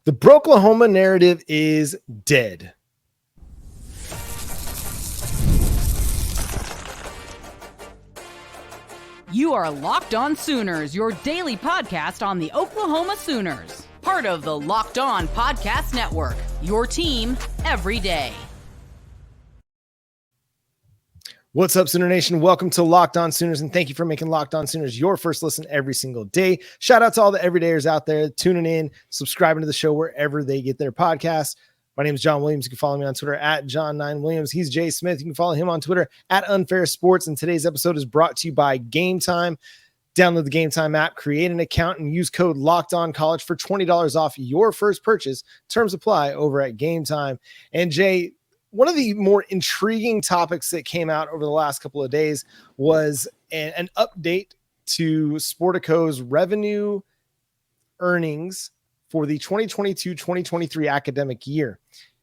The Broklahoma narrative is dead. You are Locked On Sooners, your daily podcast on the Oklahoma Sooners. Part of the Locked On Podcast Network, your team every day. What's up, Sooner Nation? Welcome to Locked On Sooners, and thank you for making Locked On Sooners your first listen every single day. Shout out to all the everydayers out there tuning in, subscribing to the show wherever they get their podcasts. My name is John Williams. You can follow me on Twitter at John9Williams. He's Jay Smith. You can follow him on Twitter at Unfair Sports. And today's episode is brought to you by Gametime. Download the Gametime app, create an account, and use code LOCKEDONCollege for $20 off your first purchase. Terms apply over at Gametime. And Jay, one of the more intriguing topics that came out over the last couple of days was an update to Sportico's revenue earnings for the 2022-2023 academic year.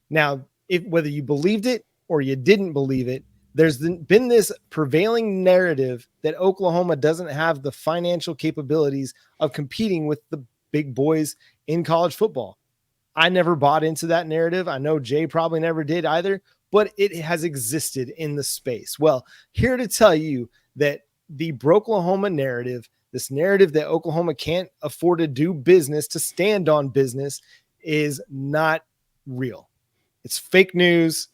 Now, whether you believed it or you didn't believe it, there's been this prevailing narrative that Oklahoma doesn't have the financial capabilities of competing with the big boys in college football. I never bought into that narrative. I know Jay probably never did either, but it has existed in the space. Well, here to tell you that the Broklahoma narrative, this narrative that Oklahoma can't afford to do business, to stand on business, is not real. It's fake news.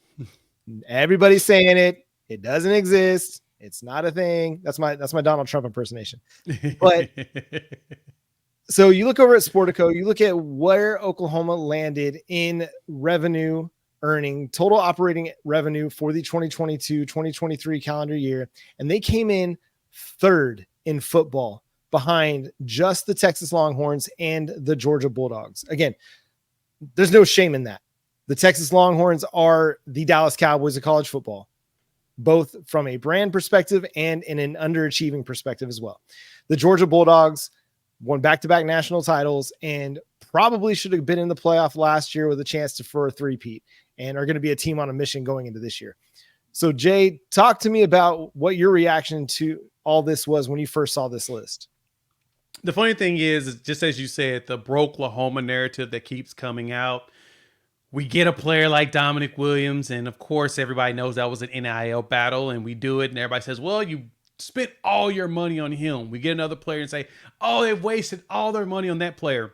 Everybody's saying it. It doesn't exist. It's not a thing. That's my Donald Trump impersonation. But so you look over at Sportico, you look at where Oklahoma landed in revenue earning, total operating revenue for the 2022-2023 calendar year, and they came in third in football behind just the Texas Longhorns and the Georgia Bulldogs. Again, there's no shame in that. The Texas Longhorns are the Dallas Cowboys of college football, both from a brand perspective and in an underachieving perspective as well. The Georgia Bulldogs won back-to-back national titles and probably should have been in the playoff last year with a chance for a three-peat, and are going to be a team on a mission going into this year. So Jay, talk to me about what your reaction to all this was when you first saw this list. The funny thing is just as you said, the Broklahoma narrative that keeps coming out. We get a player like Dominic Williams, and of course everybody knows that was an NIL battle, and we do it, and everybody says, well, you spent all your money on him. We get another player and say, oh, they've wasted all their money on that player.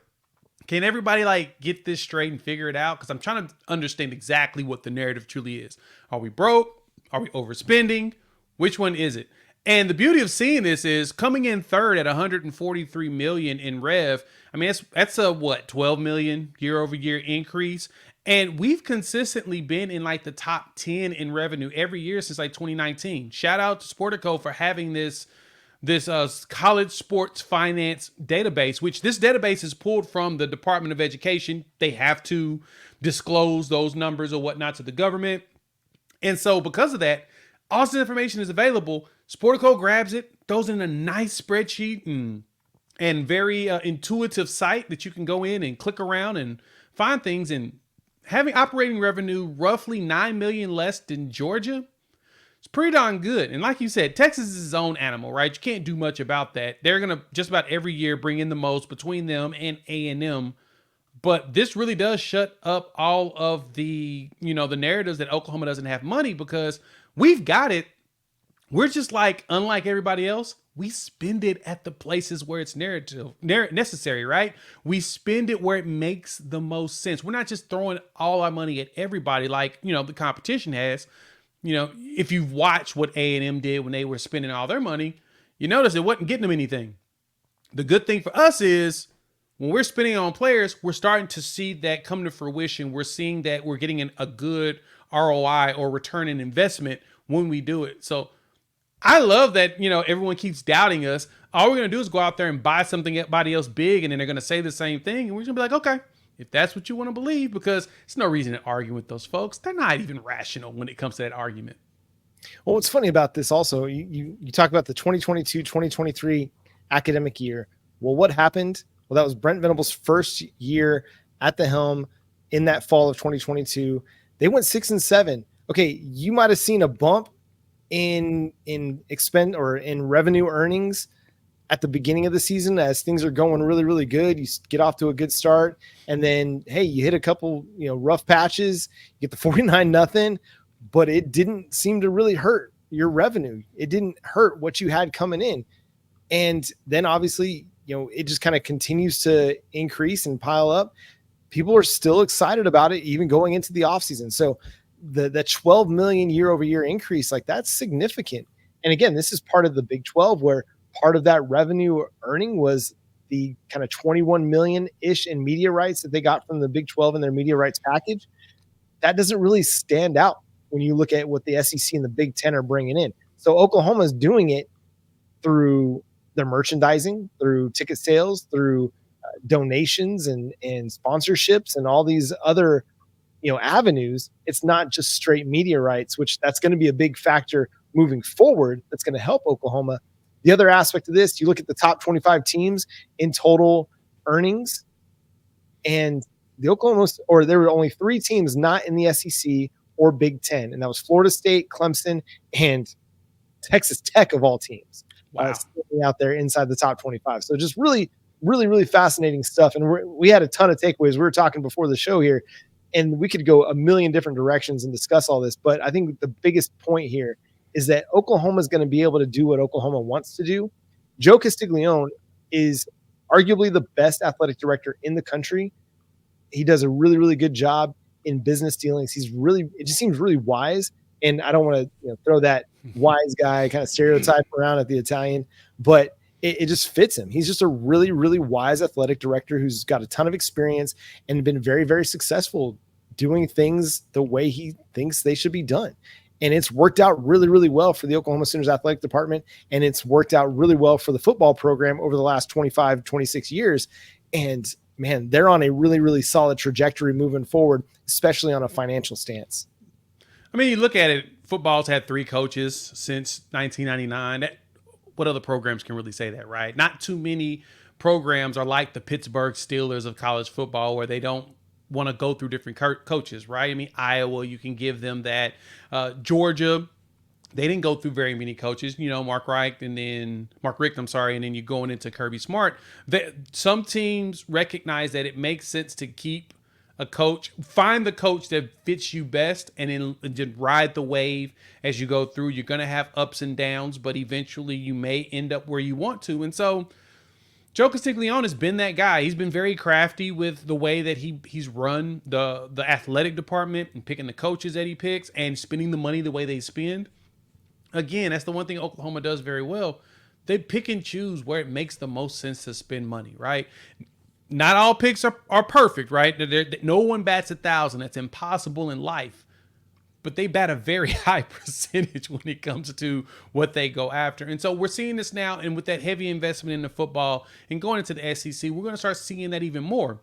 Can everybody get this straight and figure it out? Because I'm trying to understand exactly what the narrative truly is. Are we broke? Are we overspending? Which one is it? And the beauty of seeing this is coming in third at 143 million in rev. I mean, that's a 12 million year over year increase. And we've consistently been in the top 10 in revenue every year since 2019. Shout out to Sportico for having this college sports finance database, which this database is pulled from the Department of Education. They have to disclose those numbers or whatnot to the government. And so because of that, all this information is available. Sportico grabs it, throws in a nice spreadsheet and very intuitive site that you can go in and click around and find things. And having operating revenue roughly 9 million less than Georgia, it's pretty darn good. And like you said, Texas is its own animal, right? You can't do much about that. They're going to just about every year bring in the most between them and A&M. But this really does shut up all of the, the narratives that Oklahoma doesn't have money, because we've got it. We're just unlike everybody else, we spend it at the places where it's necessary, right? We spend it where it makes the most sense. We're not just throwing all our money at everybody the competition has. If you watch what A&M did when they were spending all their money, you notice it wasn't getting them anything. The good thing for us is when we're spending on players, we're starting to see that come to fruition. We're seeing that we're getting a good ROI or return in investment when we do it. So I love that, everyone keeps doubting us. All we're going to do is go out there and buy something everybody else big, and then they're going to say the same thing. And we're going to be like, okay, if that's what you want to believe, because there's no reason to argue with those folks. They're not even rational when it comes to that argument. Well, what's funny about this also, you talk about the 2022-2023 academic year. Well, what happened? Well, that was Brent Venables' first year at the helm in that fall of 2022. They went 6-7. Okay, you might have seen a bump in expend or in revenue earnings at the beginning of the season, as things are going really, really good, you get off to a good start, and then, hey, you hit a couple, rough patches, you get the 49-0, but it didn't seem to really hurt your revenue. It didn't hurt what you had coming in. And then obviously, it just kind of continues to increase and pile up. People are still excited about it, even going into the offseason. So the 12 million year over year increase, like, that's significant. And again, this is part of the Big 12, where part of that revenue earning was the kind of 21 million-ish in media rights that they got from the Big 12 and their media rights package. That doesn't really stand out when you look at what the SEC and the Big 10 are bringing in. So Oklahoma is doing it through their merchandising, through ticket sales, through donations and sponsorships and all these other avenues. It's not just straight media rights, which that's going to be a big factor moving forward. That's going to help Oklahoma. The other aspect of this, you look at the top 25 teams in total earnings, and the there were only 3 teams not in the SEC or Big 10, and that was Florida State, Clemson, and Texas Tech, of all teams. Wow. Out there inside the top 25. So just really, really, really fascinating stuff. And we had a ton of takeaways. We were talking before the show here, and we could go a million different directions and discuss all this. But I think the biggest point here is that Oklahoma is going to be able to do what Oklahoma wants to do. Joe Castiglione is arguably the best athletic director in the country. He does a really, really good job in business dealings. It just seems really wise. And I don't want to throw that wise guy kind of stereotype around at the Italian, but it just fits him. He's just a really, really wise athletic director who's got a ton of experience and been very, very successful doing things the way he thinks they should be done. And it's worked out really, really well for the Oklahoma Sooners athletic department. And it's worked out really well for the football program over the last 25, 26 years. And man, they're on a really, really solid trajectory moving forward, especially on a financial stance. I mean, you look at it, football's had 3 coaches since 1999. What other programs can really say that, right? Not too many programs are like the Pittsburgh Steelers of college football, where they don't want to go through different coaches, right? I mean, Iowa, you can give them that. Georgia, they didn't go through very many coaches, Mark Richt, and then you're going into Kirby Smart. Some teams recognize that it makes sense to keep a coach, find the coach that fits you best, and then just ride the wave as you go through. You're going to have ups and downs, but eventually you may end up where you want to. And so Joe Castiglione has been that guy. He's been very crafty with the way that he's run the athletic department and picking the coaches that he picks and spending the money the way they spend. Again, that's the one thing Oklahoma does very well. They pick and choose where it makes the most sense to spend money, right? Not all picks are perfect, right? No one bats 1,000. That's impossible in life. But they bat a very high percentage when it comes to what they go after. And so we're seeing this now, and with that heavy investment in the football and going into the SEC, we're going to start seeing that even more.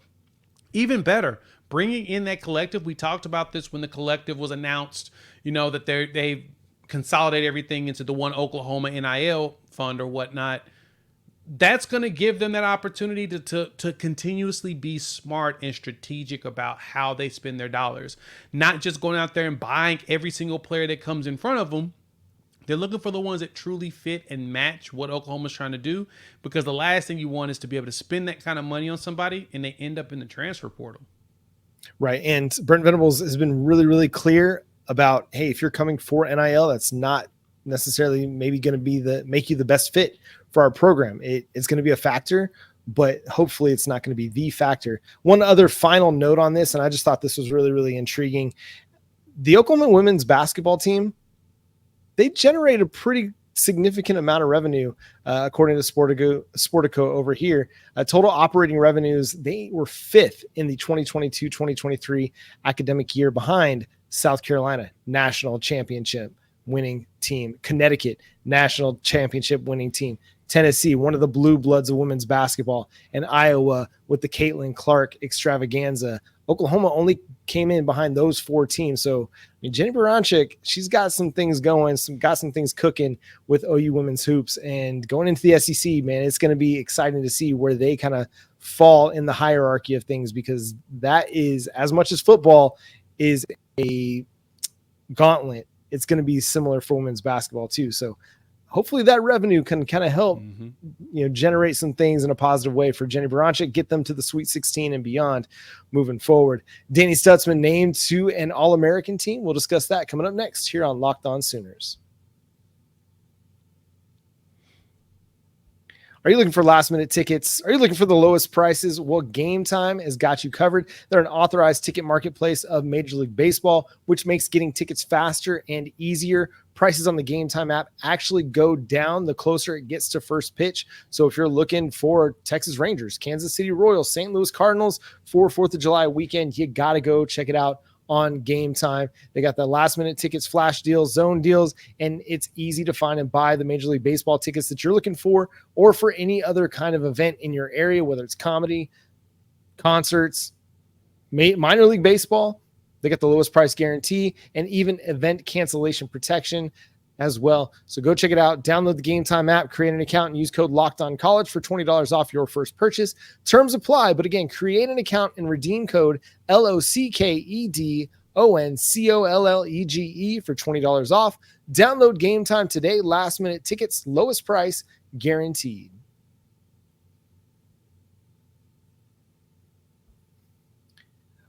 Even better, bringing in that collective. We talked about this when the collective was announced, that they consolidate everything into the one Oklahoma NIL fund or whatnot. That's going to give them that opportunity to continuously be smart and strategic about how they spend their dollars. Not just going out there and buying every single player that comes in front of them. They're looking for the ones that truly fit and match what Oklahoma's trying to do, because the last thing you want is to be able to spend that kind of money on somebody and they end up in the transfer portal. Right. And Brent Venables has been really, really clear about, hey, if you're coming for NIL, that's not necessarily maybe going to make you the best fit for our program. It's going to be a factor, but hopefully it's not going to be the factor. One other final note on this, and I just thought this was really, really intriguing. The Oklahoma women's basketball team, they generate a pretty significant amount of revenue, according to Sportico over here. Total operating revenues, they were 5th in the 2022-2023 academic year, behind South Carolina, national championship winning team, Connecticut, national championship winning team, Tennessee, one of the blue bloods of women's basketball, and Iowa with the Caitlin Clark extravaganza. Oklahoma only came in behind those 4 teams. So Jenny Baranczyk, she's got some things going, got some things cooking with OU women's hoops. And going into the SEC, man, it's going to be exciting to see where they kind of fall in the hierarchy of things, because that is, as much as football is a gauntlet, it's going to be similar for women's basketball too. So hopefully that revenue can kind of help, generate some things in a positive way for Jenny Baranczyk, get them to the Sweet 16 and beyond moving forward. Danny Stutsman named to an All-American team. We'll discuss that coming up next here on Locked On Sooners. Are you looking for last-minute tickets? Are you looking for the lowest prices? Well, Gametime has got you covered. They're an authorized ticket marketplace of Major League Baseball, which makes getting tickets faster and easier. Prices on the Gametime app actually go down the closer it gets to first pitch. So if you're looking for Texas Rangers, Kansas City Royals, St. Louis Cardinals for 4th of July weekend, you got to go check it out on Gametime. They got the last minute tickets, flash deals, zone deals, and it's easy to find and buy the Major League Baseball tickets that you're looking for, or for any other kind of event in your area, whether it's comedy, concerts, minor league baseball. They got the lowest price guarantee and even event cancellation protection as well. So go check it out. Download the Gametime app, create an account, and use code LOCKEDONCollege for $20 off your first purchase. Terms apply, but again, create an account and redeem code LOCKEDONCOLLEGE for $20 off. Download Gametime today. Last minute tickets, lowest price guaranteed.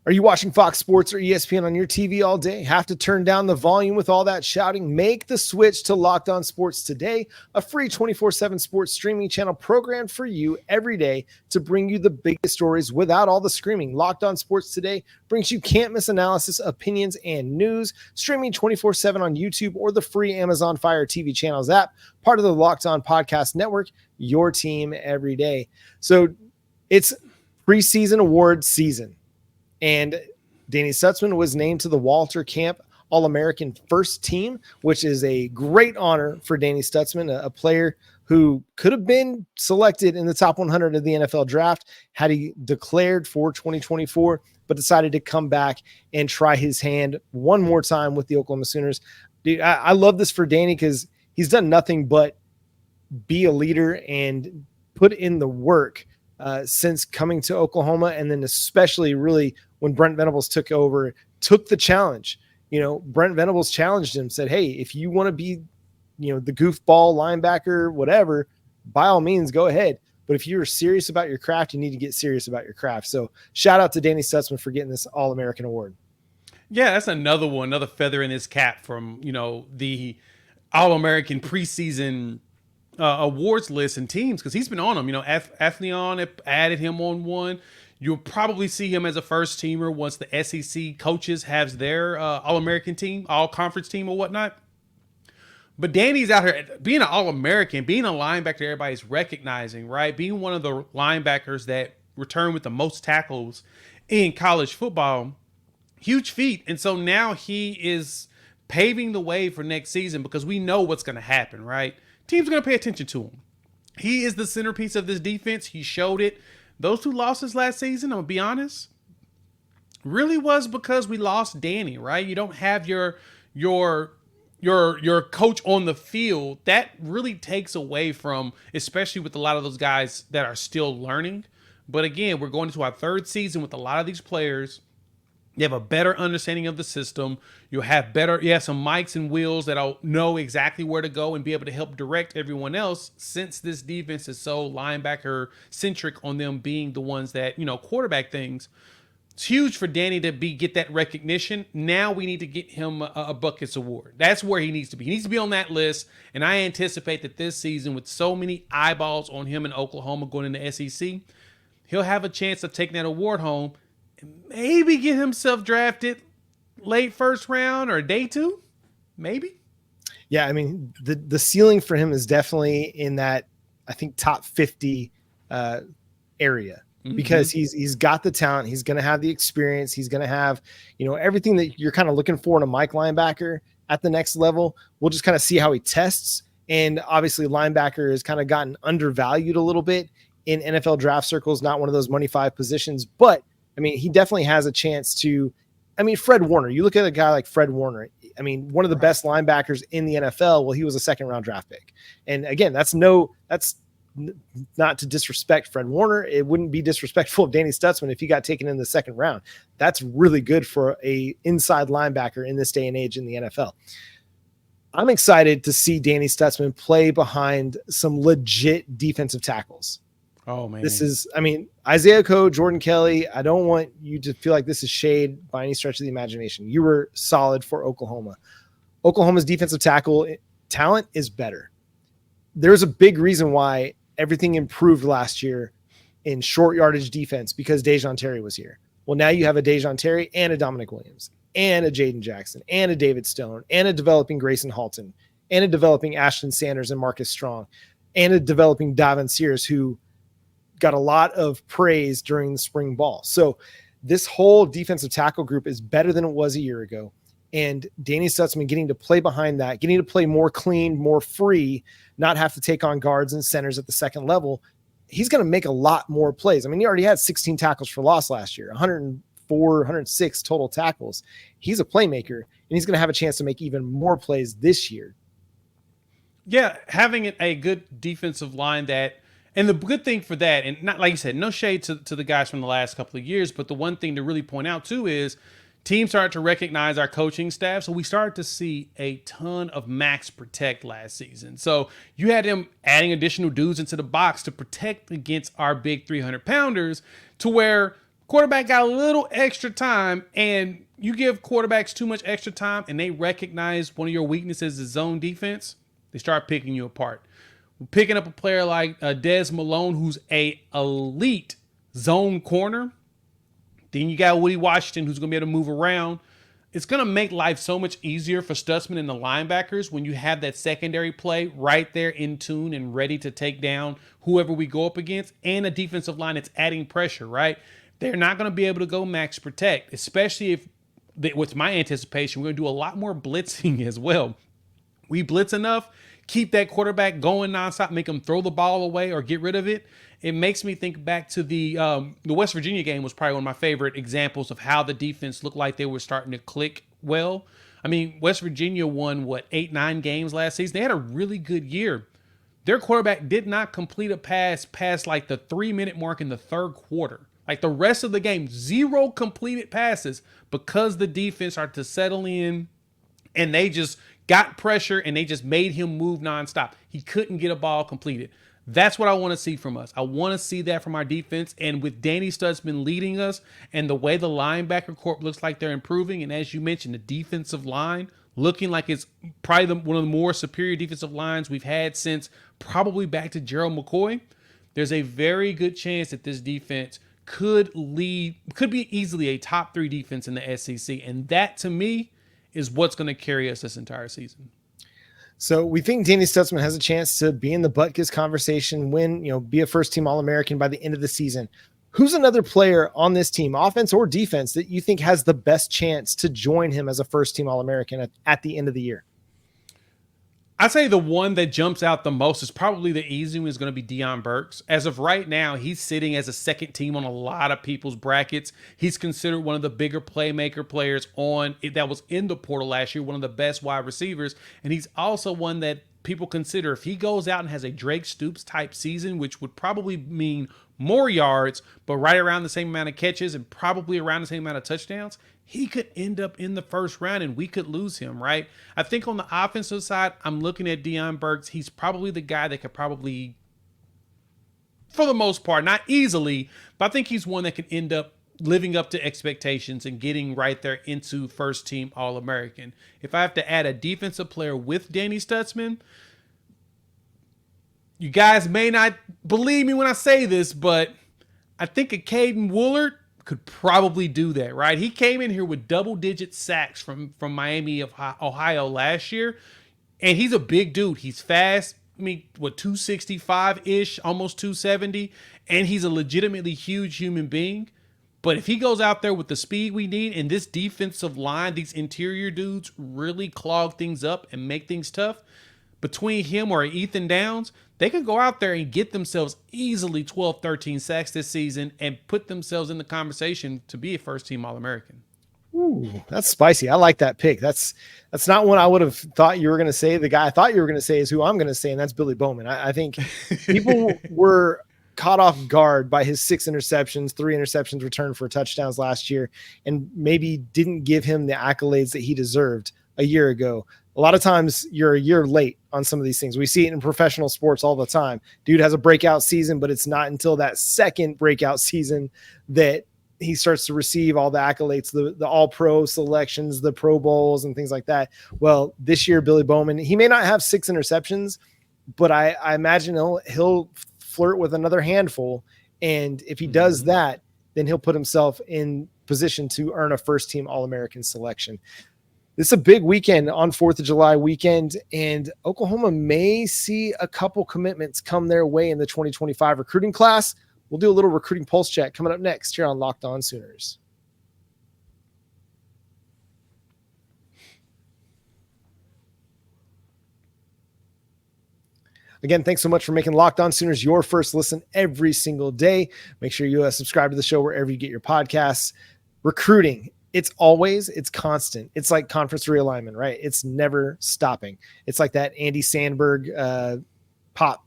Are you watching Fox Sports or ESPN on your TV all day? Have to turn down the volume with all that shouting? Make the switch to Locked On Sports Today, a free 24/7 sports streaming channel programmed for you every day to bring you the biggest stories without all the screaming. Locked On Sports Today brings you can't-miss analysis, opinions, and news, streaming 24/7 on YouTube or the free Amazon Fire TV channels app, part of the Locked On Podcast Network, your team every day. So it's preseason award season. And Danny Stutsman was named to the Walter Camp All-American First Team, which is a great honor for Danny Stutsman, a player who could have been selected in the top 100 of the NFL draft had he declared for 2024, but decided to come back and try his hand one more time with the Oklahoma Sooners. Dude, I love this for Danny because he's done nothing but be a leader and put in the work since coming to Oklahoma, and then especially really when Brent Venables took over, took the challenge. Brent Venables challenged him, said, hey, if you want to be, the goofball linebacker, whatever, by all means, go ahead. But if you're serious about your craft, you need to get serious about your craft. So shout out to Danny Stutsman for getting this All-American award. Yeah, that's another feather in his cap from, the All-American preseason awards list and teams, because he's been on them. Athleon added him on one. You'll probably see him as a first teamer once the SEC coaches has their All-American team, all-conference team or whatnot. But Danny's out here being an All-American, being a linebacker everybody's recognizing, right? Being one of the linebackers that return with the most tackles in college football, huge feat. And so now he is paving the way for next season because we know what's going to happen, right? Teams are going to pay attention to him. He is the centerpiece of this defense. He showed it. Those 2 losses last season, I'm going to be honest, really was because we lost Danny, right? You don't have your coach on the field. That really takes away from, especially with a lot of those guys that are still learning. But again, we're going into our 3rd season with a lot of these players. You have a better understanding of the system. You have some mics and wheels that'll know exactly where to go and be able to help direct everyone else, since this defense is so linebacker centric on them being the ones that, quarterback things. It's huge for Danny to get that recognition. Now we need to get him a Buckets Award. That's where he needs to be. He needs to be on that list. And I anticipate that this season, with so many eyeballs on him in Oklahoma going into SEC, he'll have a chance of taking that award home. Maybe get himself drafted late 1st round or day 2, maybe. Yeah, I mean, the ceiling for him is definitely in that, I think, top 50 area, because he's got the talent. He's going to have the experience. He's going to have, everything that you're kind of looking for in a Mike linebacker at the next level. We'll just kind of see how he tests. And obviously linebacker has kind of gotten undervalued a little bit in NFL draft circles, not one of those money 5 positions, but I mean, he definitely has a chance to. I mean, Fred Warner, you look at a guy like Fred Warner, I mean, one of the best linebackers in the NFL. Well, he was a 2nd round draft pick. And again, that's not to disrespect Fred Warner. It wouldn't be disrespectful of Danny Stutsman if he got taken in the 2nd round. That's really good for a inside linebacker in this day and age in the NFL. I'm excited to see Danny Stutsman play behind some legit defensive tackles. Oh, man. Isaiah Coe, Jordan Kelly, I don't want you to feel like this is shade by any stretch of the imagination. You were solid for Oklahoma. Oklahoma's defensive tackle talent is better. There's a big reason why everything improved last year in short yardage defense because Dejon Terry was here. Well, now you have a Dejon Terry and a Dominic Williams and a Jaden Jackson and a David Stone and a developing Grayson Halton and a developing Ashton Sanders and Marcus Strong and a developing Davin Sears, who got a lot of praise during the spring ball. So this whole defensive tackle group is better than it was a year ago. And Danny Stutsman getting to play behind that, getting to play more clean, more free, not have to take on guards and centers at the second level. He's going to make a lot more plays. I mean, he already had 16 tackles for loss last year, 104, 106 total tackles. He's a playmaker, and he's going to have a chance to make even more plays this year. Yeah, having a good defensive line and the good thing for that, and not like you said, no shade to the guys from the last couple of years, but the one thing to really point out too is teams started to recognize our coaching staff. So we started to see a ton of max protect last season. So you had them adding additional dudes into the box to protect against our big 300-pounders, to where quarterback got a little extra time, and you give quarterbacks too much extra time and they recognize one of your weaknesses is zone defense, they start picking you apart. Picking up a player like Des Malone, who's a elite zone corner. Then you got Woody Washington, who's going to be able to move around. It's going to make life so much easier for Stutsman and the linebackers when you have that secondary play right there in tune and ready to take down whoever we go up against, and a defensive line that's adding pressure, right? They're not going to be able to go max protect, especially if, with my anticipation, we're going to do a lot more blitzing as well. We blitz enough, keep that quarterback going nonstop, make him throw the ball away or get rid of it. It makes me think back to the West Virginia game was probably one of my favorite examples of how the defense looked like they were starting to click well. I mean, West Virginia won, 8-9 games last season. They had a really good year. Their quarterback did not complete a pass past like the 3-minute mark in the third quarter. Like the rest of the game, 0 completed passes because the defense started to settle in and they just got pressure and they just made him move nonstop. He couldn't get a ball completed. That's what I want to see from us. I want to see that from our defense. And with Danny Stutsman leading us and the way the linebacker corps looks like they're improving, and as you mentioned, the defensive line looking like it's probably one of the more superior defensive lines we've had since probably back to Gerald McCoy, there's a very good chance that this defense could be easily a top 3 defense in the SEC. And that, to me, is what's going to carry us this entire season. So we think Danny Stutsman has a chance to be in the Butkus conversation, be a first-team All-American by the end of the season. Who's another player on this team, offense or defense, that you think has the best chance to join him as a first-team All-American at the end of the year? I'd say the one that jumps out the most is probably the easy one is going to be Deion Burks. As of right now, he's sitting as a second team on a lot of people's brackets. He's considered one of the bigger playmaker players that was in the portal last year, one of the best wide receivers. And he's also one that people consider, if he goes out and has a Drake Stoops type season, which would probably mean more yards, but right around the same amount of catches and probably around the same amount of touchdowns, he could end up in the first round and we could lose him, right? I think on the offensive side, I'm looking at Deion Burks. He's probably the guy that could probably, for the most part, not easily, but I think he's one that could end up living up to expectations and getting right there into first team All-American. If I have to add a defensive player with Danny Stutsman, you guys may not believe me when I say this, but I think a Caden Woolard could probably do that, right? He came in here with double-digit sacks from Miami of Ohio last year, and he's a big dude. He's fast. 265-ish, almost 270, and he's a legitimately huge human being. But if he goes out there with the speed we need, and this defensive line, these interior dudes really clog things up and make things tough, between him or Ethan Downs, they could go out there and get themselves easily 12, 13 sacks this season and put themselves in the conversation to be a first-team All-American. Ooh, that's spicy. I like that pick. That's not one I would have thought you were going to say. The guy I thought you were going to say is who I'm going to say, and that's Billy Bowman. I think people were caught off guard by his 6 interceptions, 3 interceptions returned for touchdowns last year, and maybe didn't give him the accolades that he deserved. a year ago. A lot of times you're a year late on some of these things. We see it in professional sports all the time. Dude has a breakout season, but it's not until that second breakout season that he starts to receive all the accolades, the all pro selections, the Pro Bowls and things like that. Well, this year, Billy Bowman, he may not have 6 interceptions, but I imagine he'll flirt with another handful. And if he does that, then he'll put himself in position to earn a first team All-American selection. This is a big weekend on 4th of July weekend, and Oklahoma may see a couple commitments come their way in the 2025 recruiting class. We'll do a little recruiting pulse check coming up next here on Locked On Sooners. Again, thanks so much for making Locked On Sooners your first listen every single day. Make sure you subscribe to the show wherever you get your podcasts. Recruiting, it's constant. It's like conference realignment, right? It's never stopping. It's like that Andy Sandberg pop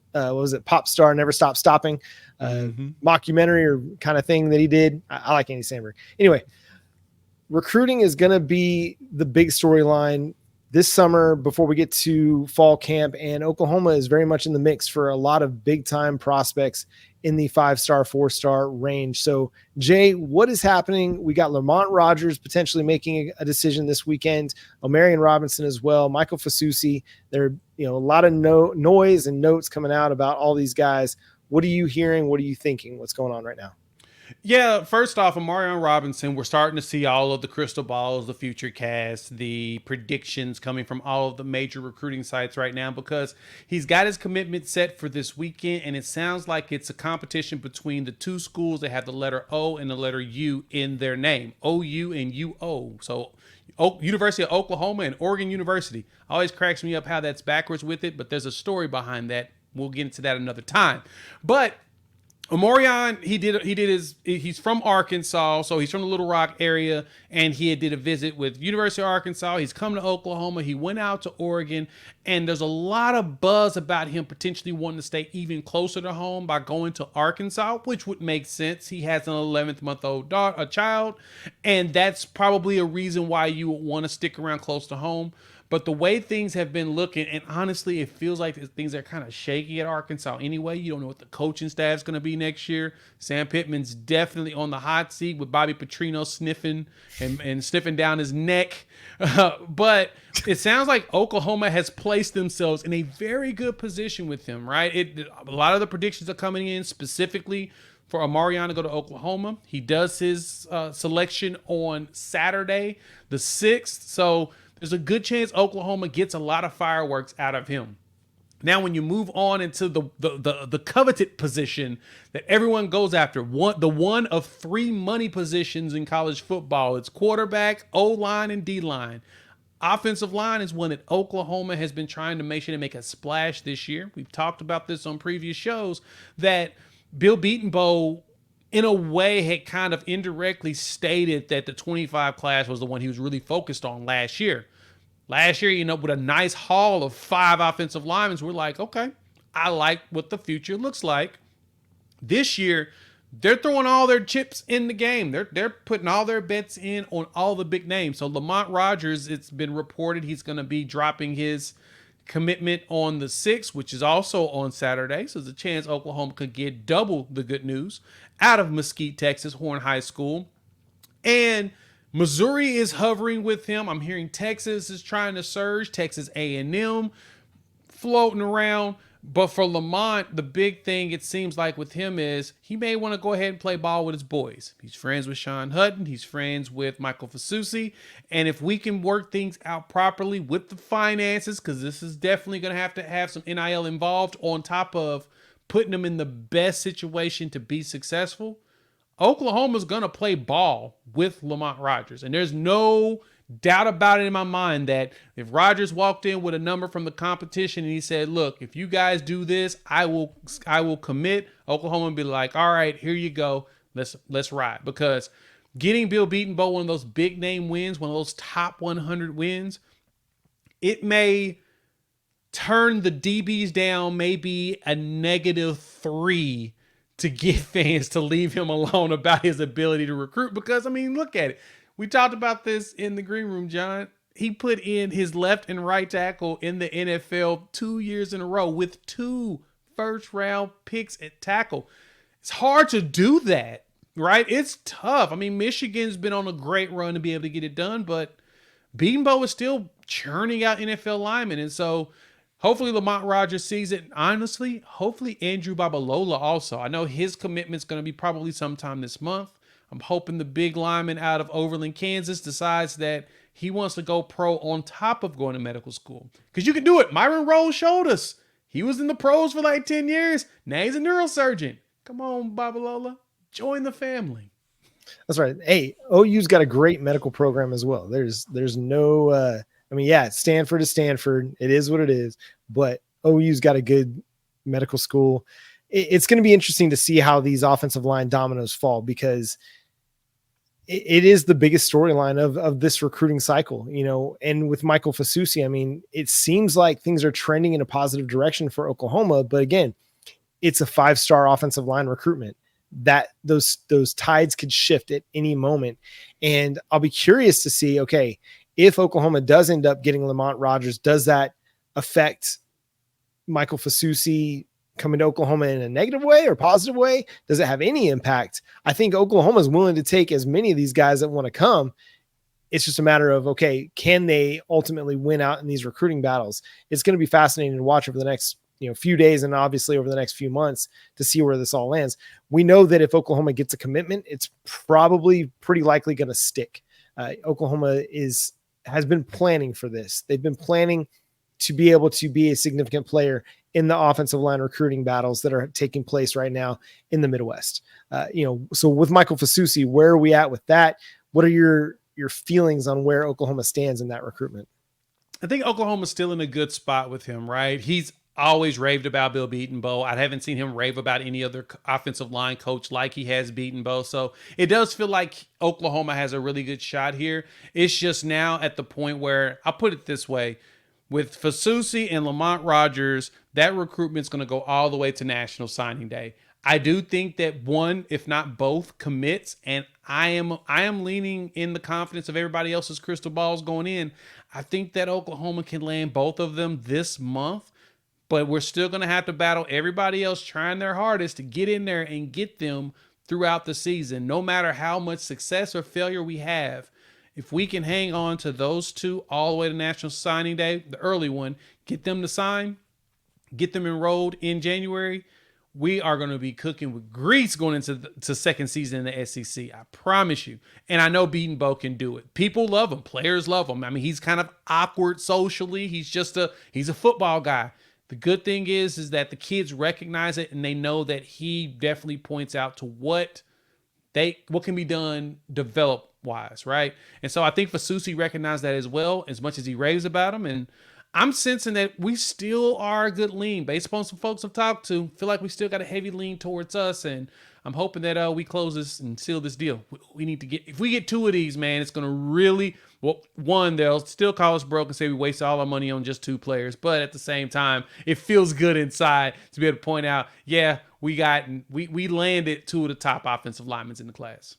star, Never Stop Stopping mockumentary or kind of thing that he did. I like Andy Sandberg. Anyway, recruiting is going to be the big storyline this summer before we get to fall camp, and Oklahoma is very much in the mix for a lot of big time prospects in the 5-star, 4-star range. So Jay, what is happening? We got Lamont Rogers potentially making a decision this weekend, Omarion Robinson as well, Michael Fasusi. There are, a lot of noise and notes coming out about all these guys. What are you hearing? What are you thinking? What's going on right now? Yeah, first off, Omarion Robinson, we're starting to see all of the crystal balls, the future cast, the predictions coming from all of the major recruiting sites right now, because he's got his commitment set for this weekend, and it sounds like it's a competition between the two schools that have the letter O and the letter U in their name, OU and UO. So University of Oklahoma and Oregon University. Always cracks me up how that's backwards with it, but there's a story behind that. We'll get into that another time. But Omarion, he's from Arkansas, so he's from the Little Rock area, and he did a visit with University of Arkansas. He's come to Oklahoma. He went out to Oregon, and there's a lot of buzz about him potentially wanting to stay even closer to home by going to Arkansas, which would make sense. He has an 11th-month-old child, and that's probably a reason why you would want to stick around close to home. But the way things have been looking, and honestly, it feels like things are kind of shaky at Arkansas anyway. You don't know what the coaching staff's going to be next year. Sam Pittman's definitely on the hot seat with Bobby Petrino sniffing and sniffing down his neck. But it sounds like Oklahoma has placed themselves in a very good position with him, right? A lot of the predictions are coming in specifically for Omarion to go to Oklahoma. He does his selection on Saturday, the 6th. So there's a good chance Oklahoma gets a lot of fireworks out of him. Now, when you move on into the coveted position that everyone goes after, the one of 3 money positions in college football, it's quarterback, O-line, and D-line. Offensive line is one that Oklahoma has been trying to make sure to make a splash this year. We've talked about this on previous shows, that Bill Beatonbow, in a way, had kind of indirectly stated that the 25 class was the one he was really focused on last year. Last year, with a nice haul of 5 offensive linemen, we're like, okay, I like what the future looks like. This year, they're throwing all their chips in the game. They're putting all their bets in on all the big names. So Lamont Rogers, it's been reported he's going to be dropping his commitment on the 6th, which is also on Saturday. So there's a chance Oklahoma could get double the good news out of Mesquite, Texas, Horn High School. And Missouri is hovering with him. I'm hearing Texas is trying to surge, Texas A&M floating around. But for Lamont, the big thing it seems like with him is he may want to go ahead and play ball with his boys. He's friends with Sean Hutton. He's friends with Michael Fasusi. And if we can work things out properly with the finances, because this is definitely going to have some NIL involved on top of putting them in the best situation to be successful, Oklahoma's going to play ball with Lamont Rogers. And there's no doubt about it in my mind that if Rogers walked in with a number from the competition and he said, look, if you guys do this, I will commit, Oklahoma would be like, all right, here you go. Let's ride. Because getting Bill Beatonbow one of those big name wins, one of those top 100 wins, it may turn the DBs down maybe a -3 to get fans to leave him alone about his ability to recruit. Because, I mean, look at it. We talked about this in the green room, John. He put in his left and right tackle in the NFL 2 years in a row with 2 first-round picks at tackle. It's hard to do that, right? It's tough. I mean, Michigan's been on a great run to be able to get it done, but Beanbo is still churning out NFL linemen. And so hopefully Lamont Rogers sees it. Honestly, hopefully Andrew Babalola also. I know his commitment's going to be probably sometime this month. I'm hoping the big lineman out of Overland, Kansas decides that he wants to go pro on top of going to medical school. Because you can do it. Myron Rose showed us. He was in the pros for like 10 years. Now he's a neurosurgeon. Come on, Babalola. Join the family. That's right. Hey, OU's got a great medical program as well. There's no, I mean, yeah, Stanford is Stanford. It is what it is. But OU's got a good medical school. It's going to be interesting to see how these offensive line dominoes fall, because it is the biggest storyline of this recruiting cycle, you know. And with Michael Fasusi, I mean, it seems like things are trending in a positive direction for Oklahoma. But again, it's a 5-star offensive line recruitment that those tides could shift at any moment. And I'll be curious to see, okay, if Oklahoma does end up getting Lamont Rogers, does that affect Michael Fasusi coming to Oklahoma in a negative way or positive way? Does it have any impact? I think Oklahoma is willing to take as many of these guys that want to come. It's just a matter of, okay, can they ultimately win out in these recruiting battles? It's going to be fascinating to watch over the next few days, and obviously over the next few months, to see where this all lands. We know that if Oklahoma gets a commitment, it's probably pretty likely going to stick. Oklahoma has been planning for this. They've been planning to be able to be a significant player in the offensive line recruiting battles that are taking place right now in the Midwest. So with Michael Fasusi, where are we at with that? What are your feelings on where Oklahoma stands in that recruitment? I think Oklahoma's still in a good spot with him, right? He's always raved about Bill Beatonbow. I haven't seen him rave about any other offensive line coach like he has Beatonbow. So it does feel like Oklahoma has a really good shot here. It's just now at the point where, I'll put it this way, with Fasusi and Lamont Rogers, that recruitment's going to go all the way to National Signing Day. I do think that one, if not both, commits, and I am leaning in the confidence of everybody else's crystal balls going in. I think that Oklahoma can land both of them this month, but we're still going to have to battle everybody else trying their hardest to get in there and get them throughout the season. No matter how much success or failure we have, if we can hang on to those two all the way to National Signing Day, the early one, get them to sign, get them enrolled in January, we are going to be cooking with grease going into the second season in the SEC. I promise you. And I know Beatonbow can do it. People love him. Players love him. I mean, he's kind of awkward socially. He's a football guy. The good thing is that the kids recognize it, and they know that he definitely points out to what can be done develop-wise, right? And so I think Fasusi recognized that as well, as much as he raves about him. And I'm sensing that we still are a good lean. Based upon some folks I've talked to, feel like we still got a heavy lean towards us. And I'm hoping that we close this and seal this deal. We need to if we get 2 of these, man, it's going to really, well, one, they'll still call us broke and say we wasted all our money on just 2 players. But at the same time, it feels good inside to be able to point out, yeah, we landed 2 of the top offensive linemen in the class.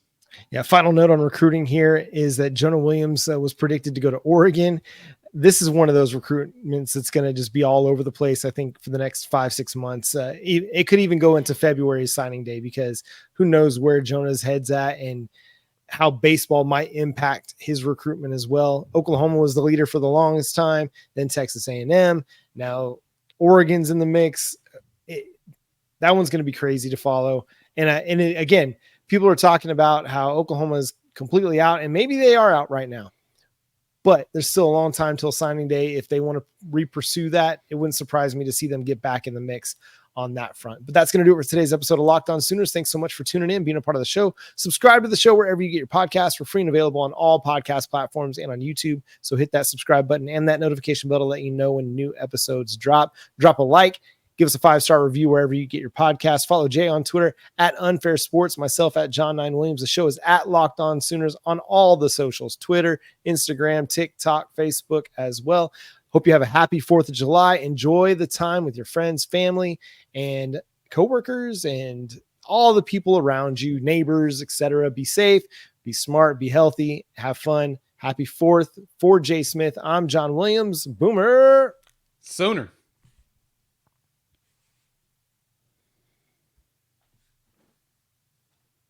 Yeah. Final note on recruiting here is that Jonah Williams was predicted to go to Oregon. This is one of those recruitments that's going to just be all over the place, I think, for the next 5-6 months. It could even go into February's signing day, because who knows where Jonah's head's at and how baseball might impact his recruitment as well. Oklahoma was the leader for the longest time, then Texas A&M. Now Oregon's in the mix. That one's going to be crazy to follow. Again, people are talking about how Oklahoma's completely out, and maybe they are out right now. But there's still a long time till signing day. If they want to re-pursue that, it wouldn't surprise me to see them get back in the mix on that front. But that's going to do it for today's episode of Locked On Sooners. Thanks so much for tuning in, being a part of the show. Subscribe to the show wherever you get your podcasts. We're free and available on all podcast platforms and on YouTube. So hit that subscribe button and that notification bell to let you know when new episodes drop. Drop a like. Give us a 5-star review wherever you get your podcast. Follow Jay on Twitter at Unfair Sports, myself at John 9 Williams. The show is at Locked On Sooners on all the socials, Twitter, Instagram, TikTok, Facebook as well. Hope you have a happy 4th of July. Enjoy the time with your friends, family, and coworkers, and all the people around you, neighbors, etc. Be safe, be smart, be healthy, have fun. Happy 4th. For Jay Smith, I'm John Williams. Boomer. Sooner.